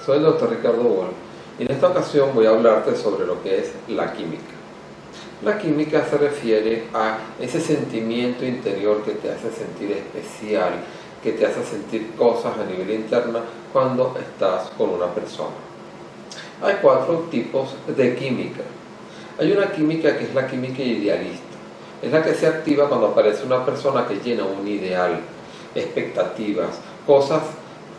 soy el Dr. Ricardo Boll y en esta ocasión voy a hablarte sobre lo que es la química. La química se refiere a ese sentimiento interior que te hace sentir especial, que te hace sentir cosas a nivel interno cuando estás con una persona. Hay 4 tipos de química. Hay una química que es la química idealista. Es la que se activa cuando aparece una persona que llena un ideal, expectativas, cosas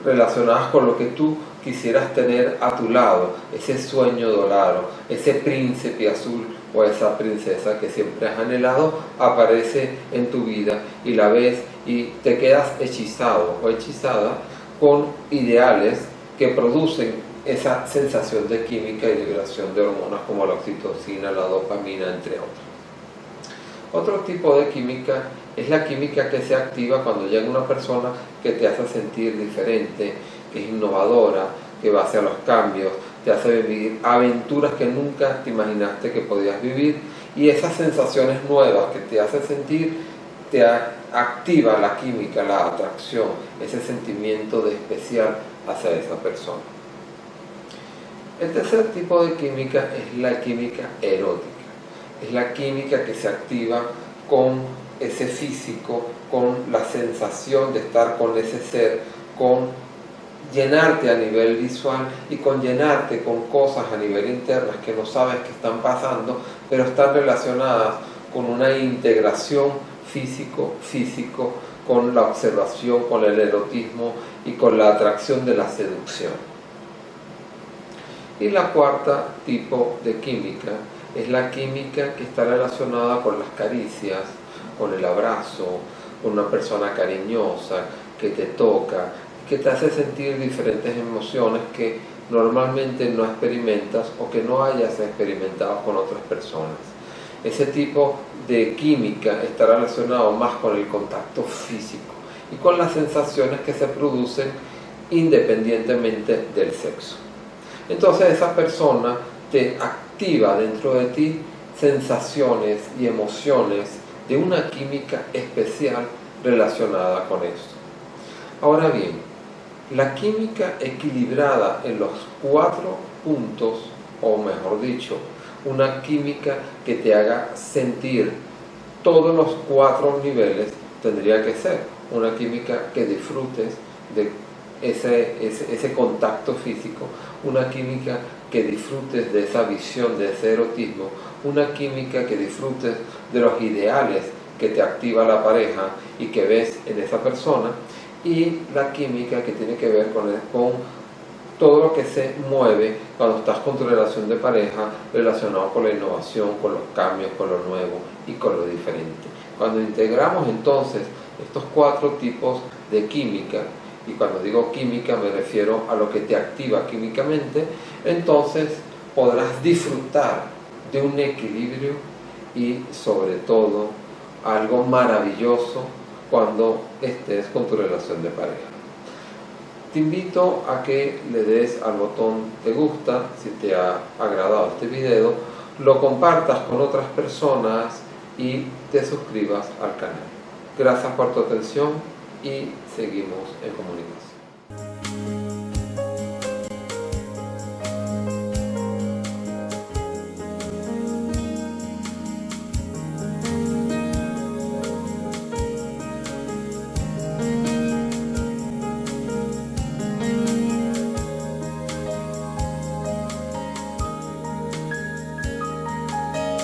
relacionadas con lo que tú quisieras tener a tu lado, ese sueño dorado, ese príncipe azul o esa princesa que siempre has anhelado, aparece en tu vida y la ves y te quedas hechizado o hechizada con ideales que producen esa sensación de química y liberación de hormonas como la oxitocina, la dopamina, entre otros. Otro tipo de química es la química que se activa cuando llega una persona que te hace sentir diferente, que es innovadora, que va hacia los cambios, te hace vivir aventuras que nunca te imaginaste que podías vivir, y esas sensaciones nuevas que te hace sentir te activa la química, la atracción, ese sentimiento de especial hacia esa persona. El tercer tipo de química es la química erótica. Es la química que se activa con ese físico, con la sensación de estar con ese ser, con llenarte a nivel visual y con llenarte con cosas a nivel interno que no sabes que están pasando, pero están relacionadas con una integración físico, con la observación, con el erotismo y con la atracción de la seducción. Y la cuarta tipo de química es la química que está relacionada con las caricias, con el abrazo, con una persona cariñosa que te toca, que te hace sentir diferentes emociones que normalmente no experimentas o que no hayas experimentado con otras personas. Ese tipo de química está relacionado más con el contacto físico y con las sensaciones que se producen independientemente del sexo. Entonces esa persona te activa dentro de ti sensaciones y emociones de una química especial relacionada con esto. Ahora bien, la química equilibrada en los 4 puntos, o mejor dicho, una química que te haga sentir todos los 4 niveles, tendría que ser una química que disfrutes de ese contacto físico, una química que disfrutes de esa visión, de ese erotismo, una química que disfrutes de los ideales que te activa la pareja y que ves en esa persona, y la química que tiene que ver con todo lo que se mueve cuando estás con tu relación de pareja relacionado con la innovación, con los cambios, con lo nuevo y con lo diferente. Cuando integramos entonces estos 4 tipos de química, y cuando digo química me refiero a lo que te activa químicamente, entonces podrás disfrutar de un equilibrio y sobre todo algo maravilloso cuando estés con tu relación de pareja. Te invito a que le des al botón te gusta si te ha agradado este video, lo compartas con otras personas y te suscribas al canal. Gracias por tu atención y seguimos en comunicación.